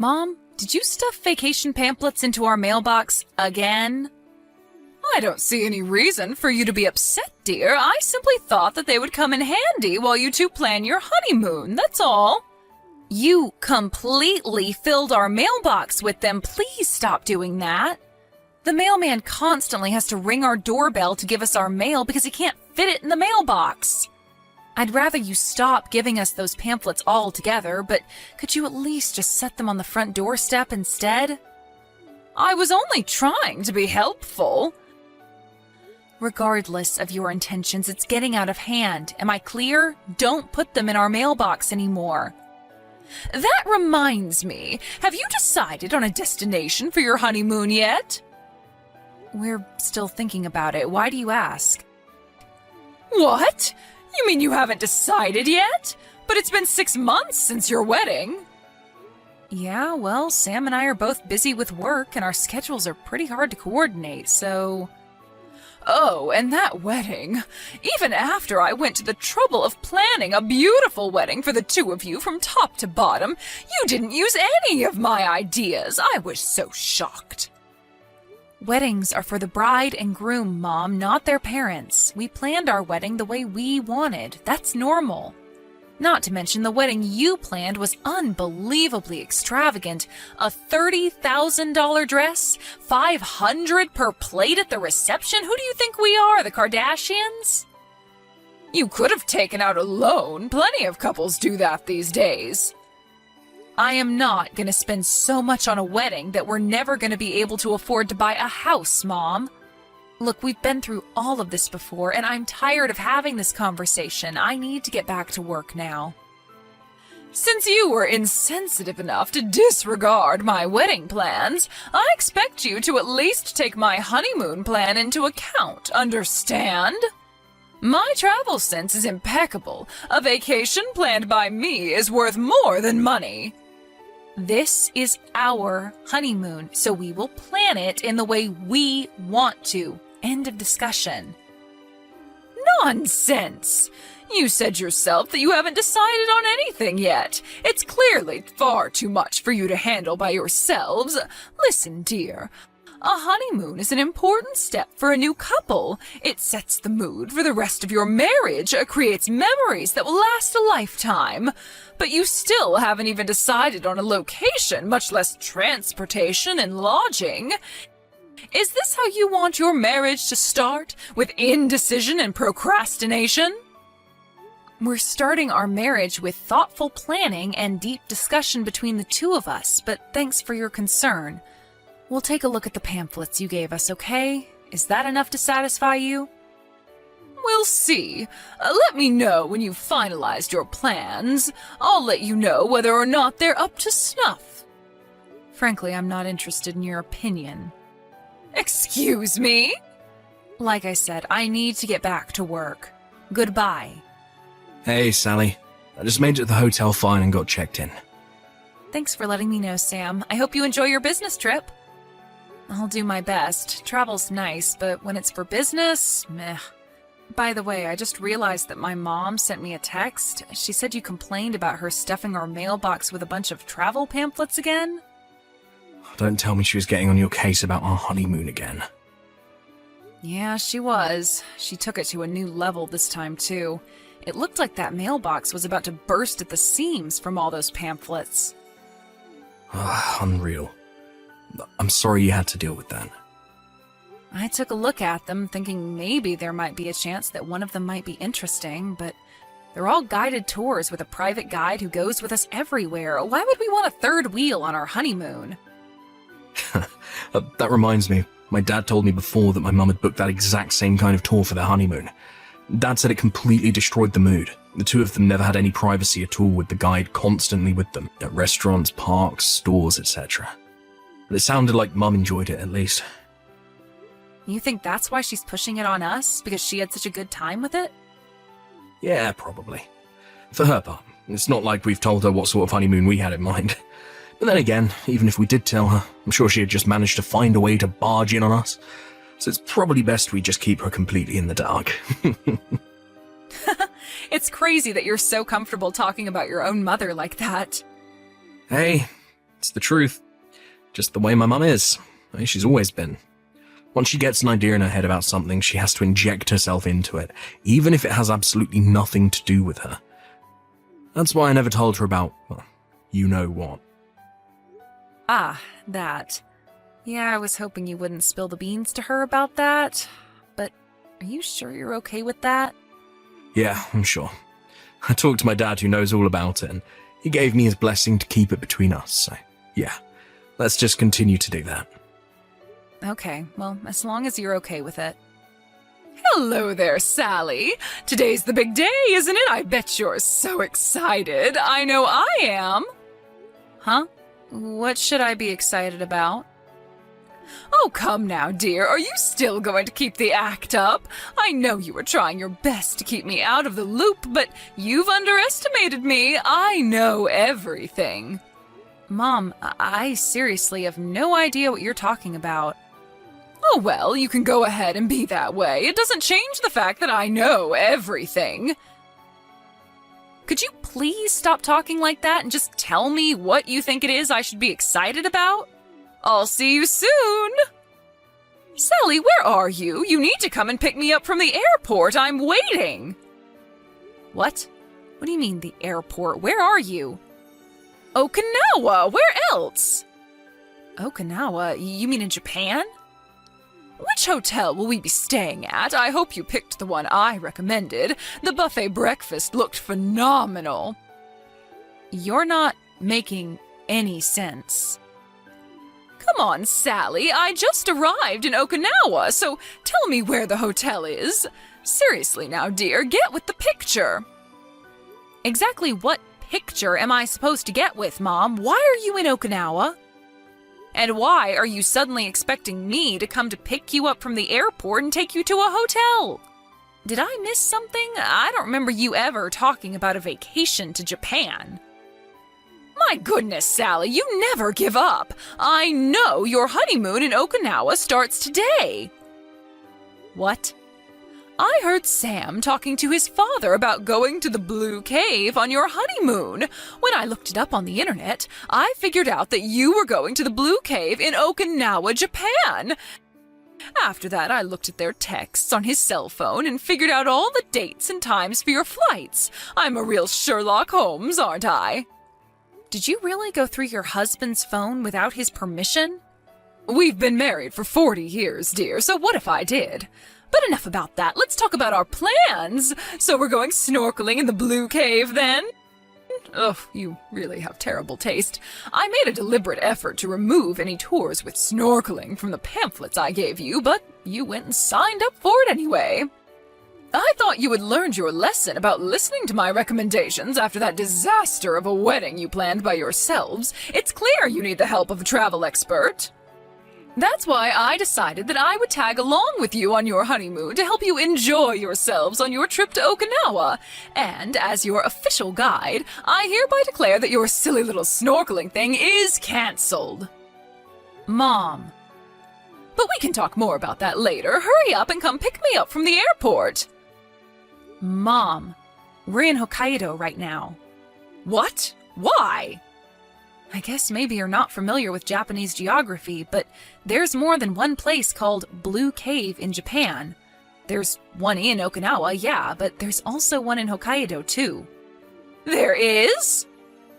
Mom, did you stuff vacation pamphlets into our mailbox again? I don't see any reason for you to be upset, dear. I simply thought that they would come in handy while you two plan your honeymoon, that's all. You completely filled our mailbox with them. Please stop doing that. The mailman constantly has to ring our doorbell to give us our mail because he can't fit it in the mailbox. I'd rather you stop giving us those pamphlets altogether, but could you at least just set them on the front doorstep instead? I was only trying to be helpful. Regardless of your intentions, it's getting out of hand. Am I clear? Don't put them in our mailbox anymore. That reminds me, have you decided on a destination for your honeymoon yet? We're still thinking about it. Why do you ask? What? You mean you haven't decided yet? But it's been 6 months since your wedding. Yeah, well, Sam and I are both busy with work and our schedules are pretty hard to coordinate, so... Oh, and that wedding. Even after I went to the trouble of planning a beautiful wedding for the two of you from top to bottom, you didn't use any of my ideas. I was so shocked. Weddings are for the bride and groom, Mom, not their parents. We planned our wedding the way we wanted. That's normal. Not to mention the wedding you planned was unbelievably extravagant. A $30,000 dress? $500 per plate at the reception? Who do you think we are, the Kardashians? You could have taken out a loan. Plenty of couples do that these days. I am not going to spend so much on a wedding that we're never going to be able to afford to buy a house, Mom. Look, we've been through all of this before, and I'm tired of having this conversation. I need to get back to work now. Since you were insensitive enough to disregard my wedding plans, I expect you to at least take my honeymoon plan into account, understand? My travel sense is impeccable. A vacation planned by me is worth more than money. This is our honeymoon, so we will plan it in the way we want to. End of discussion. Nonsense! You said yourself that you haven't decided on anything yet. It's clearly far too much for you to handle by yourselves. Listen, dear. A honeymoon is an important step for a new couple. It sets the mood for the rest of your marriage, creates memories that will last a lifetime. But you still haven't even decided on a location, much less transportation and lodging. Is this how you want your marriage to start, with indecision and procrastination? We're starting our marriage with thoughtful planning and deep discussion between the two of us, but thanks for your concern. We'll take a look at the pamphlets you gave us, okay? Is that enough to satisfy you? We'll see. Let me know when you've finalized your plans. I'll let you know whether or not they're up to snuff. Frankly, I'm not interested in your opinion. Excuse me? Like I said, I need to get back to work. Goodbye. Hey, Sally. I just made it to the hotel fine and got checked in. Thanks for letting me know, Sam. I hope you enjoy your business trip. I'll do my best. Travel's nice, but when it's for business, meh. By the way, I just realized that my mom sent me a text. She said you complained about her stuffing our mailbox with a bunch of travel pamphlets again. Don't tell me she was getting on your case about our honeymoon again. Yeah, she was. She took it to a new level this time, too. It looked like that mailbox was about to burst at the seams from all those pamphlets. Unreal. I'm sorry you had to deal with that. I took a look at them, thinking maybe there might be a chance that one of them might be interesting, but they're all guided tours with a private guide who goes with us everywhere. Why would we want a third wheel on our honeymoon? That reminds me. My dad told me before that my mum had booked that exact same kind of tour for their honeymoon. Dad said it completely destroyed the mood. The two of them never had any privacy at all, with the guide constantly with them, at restaurants, parks, stores, etc. But it sounded like Mum enjoyed it, at least. You think that's why she's pushing it on us? Because she had such a good time with it? Yeah, probably. For her part, it's not like we've told her what sort of honeymoon we had in mind. But then again, even if we did tell her, I'm sure she had just managed to find a way to barge in on us. So it's probably best we just keep her completely in the dark. It's crazy that you're so comfortable talking about your own mother like that. Hey, It's the truth. Just the way my mum is. She's always been. Once she gets an idea in her head about something, she has to inject herself into it, even if it has absolutely nothing to do with her. That's why I never told her about, well, you know what. Ah, that. Yeah, I was hoping you wouldn't spill the beans to her about that. But are you sure you're okay with that? Yeah, I'm sure. I talked to my dad, who knows all about it, and he gave me his blessing to keep it between us, so yeah. Let's just continue to do that. Okay, well, as long as you're okay with it. Hello there, Sally. Today's the big day, isn't it? I bet you're so excited. I know I am. Huh? What should I be excited about? Oh, come now, dear. Are you still going to keep the act up? I know you were trying your best to keep me out of the loop, but you've underestimated me. I know everything. Mom, I seriously have no idea what you're talking about. Oh, well, you can go ahead and be that way. It doesn't change the fact that I know everything. Could you please stop talking like that and just tell me what you think it is I should be excited about? I'll see you soon. Sally, where are you? You need to come and pick me up from the airport. I'm waiting. What? What do you mean, the airport? Where are you? Okinawa. Where else? Okinawa? You mean in Japan? Which hotel will we be staying at? I hope you picked the one I recommended. The buffet breakfast looked phenomenal. You're not making any sense. Come on, Sally. I just arrived in Okinawa, so tell me where the hotel is. Seriously now, dear, get with the picture. Exactly what picture am I supposed to get with, Mom? Why are you in Okinawa? And why are you suddenly expecting me to come to pick you up from the airport and take you to a hotel? Did I miss something? I don't remember you ever talking about a vacation to Japan. My goodness, Sally, you never give up. I know your honeymoon in Okinawa starts today. What? I heard Sam talking to his father about going to the Blue Cave on your honeymoon. When I looked it up on the internet, I figured out that you were going to the Blue Cave in Okinawa, Japan. After that, I looked at their texts on his cell phone and figured out all the dates and times for your flights. I'm a real Sherlock Holmes, aren't I? Did you really go through your husband's phone without his permission? We've been married for 40 years, dear, so what if I did? But enough about that. Let's talk about our plans. So we're going snorkeling in the Blue Cave, then? Ugh, you really have terrible taste. I made a deliberate effort to remove any tours with snorkeling from the pamphlets I gave you, but you went and signed up for it anyway. I thought you had learned your lesson about listening to my recommendations after that disaster of a wedding you planned by yourselves. It's clear you need the help of a travel expert. That's why I decided that I would tag along with you on your honeymoon to help you enjoy yourselves on your trip to Okinawa. And as your official guide, I hereby declare that your silly little snorkeling thing is cancelled. Mom. But we can talk more about that later. Hurry up and come pick me up from the airport. Mom, we're in Hokkaido right now. What? Why? I guess maybe you're not familiar with Japanese geography, but there's more than one place called Blue Cave in Japan. There's one in Okinawa, yeah, but there's also one in Hokkaido, too. There is?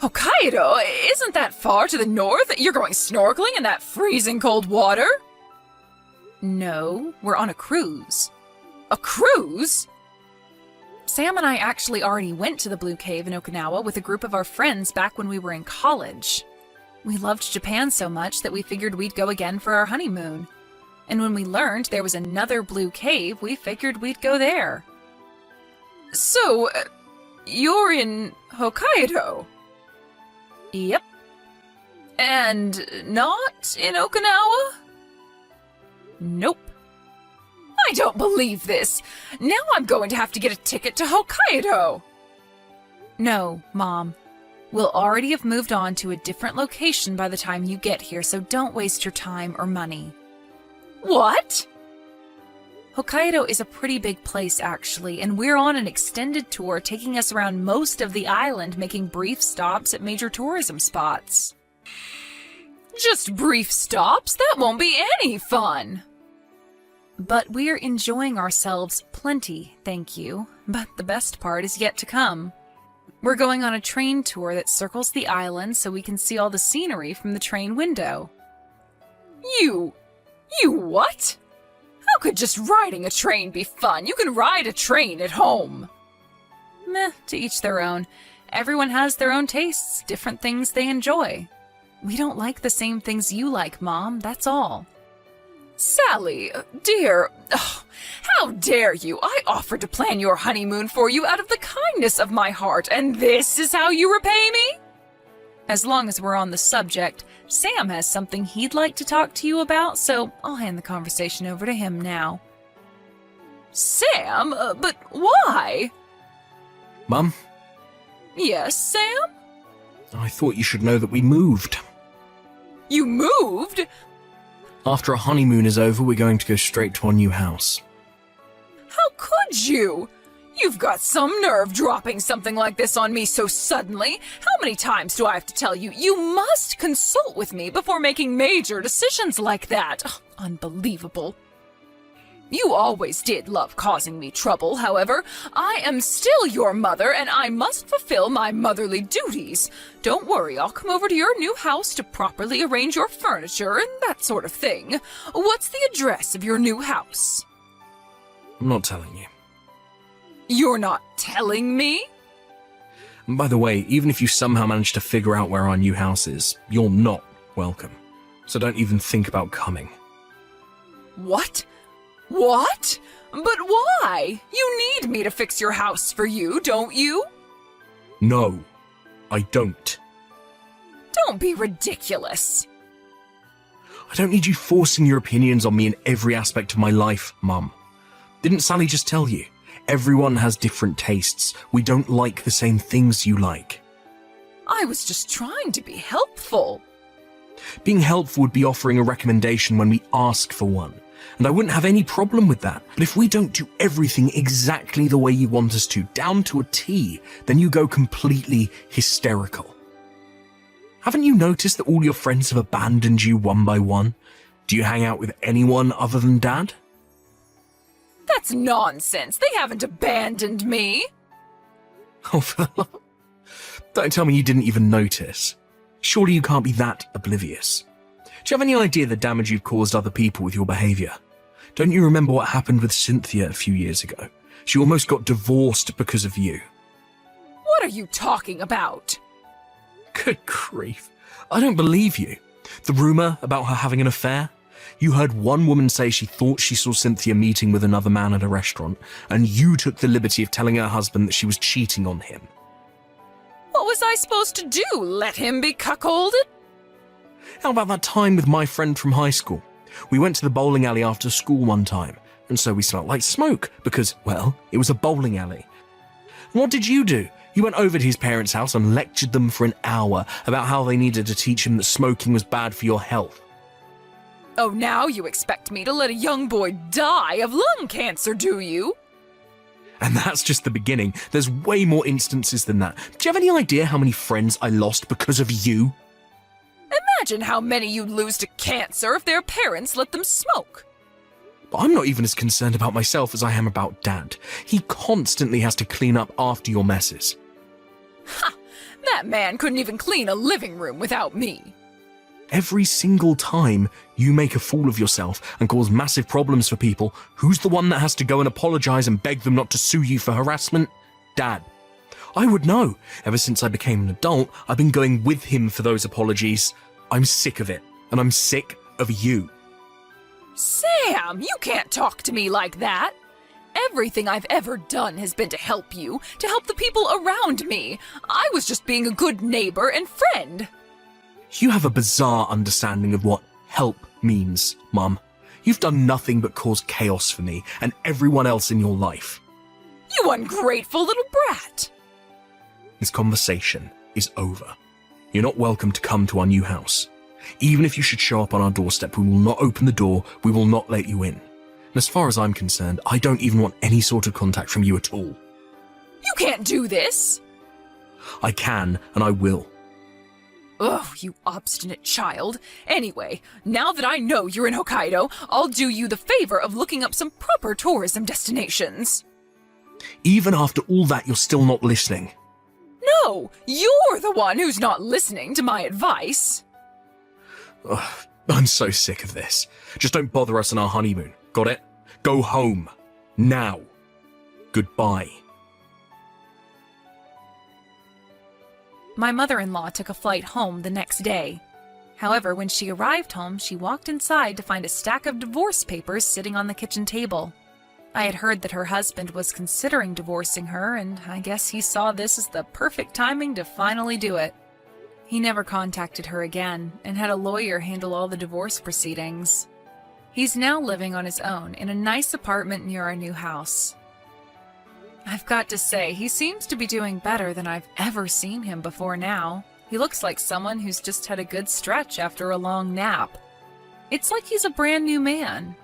Hokkaido? Isn't that far to the north? You're going snorkeling in that freezing cold water? No, we're on a cruise. A cruise? Sam and I actually already went to the Blue Cave in Okinawa with a group of our friends back when we were in college. We loved Japan so much that we figured we'd go again for our honeymoon. And when we learned there was another Blue Cave, we figured we'd go there. So, you're in Hokkaido? Yep. And not in Okinawa? Nope. I don't believe this. Now I'm going to have to get a ticket to Hokkaido. No, Mom. We'll already have moved on to a different location by the time you get here, so don't waste your time or money. What? Hokkaido is a pretty big place, actually, and we're on an extended tour taking us around most of the island, making brief stops at major tourism spots. Just brief stops? That won't be any fun. But we're enjoying ourselves plenty, thank you. But the best part is yet to come. We're going on a train tour that circles the island so we can see all the scenery from the train window. You what? How could just riding a train be fun? You can ride a train at home. Meh, to each their own. Everyone has their own tastes, different things they enjoy. We don't like the same things you like, Mom, that's all. Sally, dear, how dare you? I offered to plan your honeymoon for you out of the kindness of my heart, and this is how you repay me? As long as we're on the subject, Sam has something he'd like to talk to you about, so I'll hand the conversation over to him now. Sam? But why? Mum? Yes, Sam? I thought you should know that we moved. You moved? After our honeymoon is over, we're going to go straight to our new house. How could you? You've got some nerve dropping something like this on me so suddenly. How many times do I have to tell you? You must consult with me before making major decisions like that. Unbelievable. You always did love causing me trouble, however. I am still your mother, and I must fulfill my motherly duties. Don't worry, I'll come over to your new house to properly arrange your furniture and that sort of thing. What's the address of your new house? I'm not telling you. You're not telling me? And by the way, even if you somehow manage to figure out where our new house is, you're not welcome. So don't even think about coming. What? What? But why? You need me to fix your house for you, don't you? No, I don't. Don't be ridiculous. I don't need you forcing your opinions on me in every aspect of my life, Mum. Didn't Sally just tell you? Everyone has different tastes. We don't like the same things you like. I was just trying to be helpful. Being helpful would be offering a recommendation when we ask for one. And I wouldn't have any problem with that. But if we don't do everything exactly the way you want us to, down to a T, then you go completely hysterical. Haven't you noticed that all your friends have abandoned you one by one? Do you hang out with anyone other than Dad? That's nonsense. They haven't abandoned me. Oh, don't tell me you didn't even notice. Surely you can't be that oblivious. Do you have any idea the damage you've caused other people with your behaviour? Don't you remember what happened with Cynthia a few years ago? She almost got divorced because of you. What are you talking about? Good grief. I don't believe you. The rumour about her having an affair? You heard one woman say she thought she saw Cynthia meeting with another man at a restaurant, and you took the liberty of telling her husband that she was cheating on him. What was I supposed to do? Let him be cuckolded? How about that time with my friend from high school? We went to the bowling alley after school one time, and so we smelled like smoke because, well, it was a bowling alley. And what did you do? You went over to his parents' house and lectured them for an hour about how they needed to teach him that smoking was bad for your health. Oh, now you expect me to let a young boy die of lung cancer, do you? And that's just the beginning. There's way more instances than that. Do you have any idea how many friends I lost because of you? Imagine how many you'd lose to cancer if their parents let them smoke. But I'm not even as concerned about myself as I am about Dad. He constantly has to clean up after your messes. Ha! That man couldn't even clean a living room without me. Every single time you make a fool of yourself and cause massive problems for people, who's the one that has to go and apologize and beg them not to sue you for harassment? Dad. I would know. Ever since I became an adult, I've been going with him for those apologies. I'm sick of it, and I'm sick of you. Sam, you can't talk to me like that. Everything I've ever done has been to help you, to help the people around me. I was just being a good neighbor and friend. You have a bizarre understanding of what help means, Mum. You've done nothing but cause chaos for me and everyone else in your life. You ungrateful little brat. This conversation is over. You're not welcome to come to our new house. Even if you should show up on our doorstep, we will not open the door, we will not let you in. And as far as I'm concerned, I don't even want any sort of contact from you at all. You can't do this. I can, and I will. Ugh, you obstinate child. Anyway, now that I know you're in Hokkaido, I'll do you the favor of looking up some proper tourism destinations. Even after all that, you're still not listening. No, you're the one who's not listening to my advice. Ugh, I'm so sick of this. Just don't bother us on our honeymoon. Got it? Go home. Now. Goodbye. My mother-in-law took a flight home the next day. However, when she arrived home, she walked inside to find a stack of divorce papers sitting on the kitchen table. I had heard that her husband was considering divorcing her, and I guess he saw this as the perfect timing to finally do it. He never contacted her again, and had a lawyer handle all the divorce proceedings. He's now living on his own in a nice apartment near our new house. I've got to say, he seems to be doing better than I've ever seen him before now. He looks like someone who's just had a good stretch after a long nap. It's like he's a brand new man.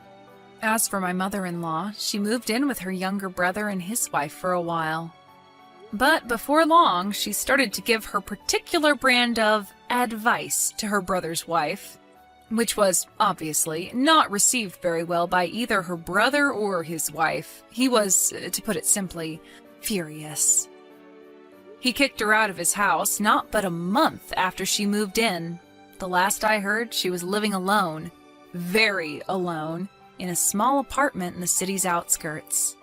As for my mother-in-law, she moved in with her younger brother and his wife for a while. But before long, she started to give her particular brand of advice to her brother's wife, which was, obviously, not received very well by either her brother or his wife. He was, to put it simply, furious. He kicked her out of his house not but a month after she moved in. The last I heard, she was living alone, very alone, in a small apartment in the city's outskirts.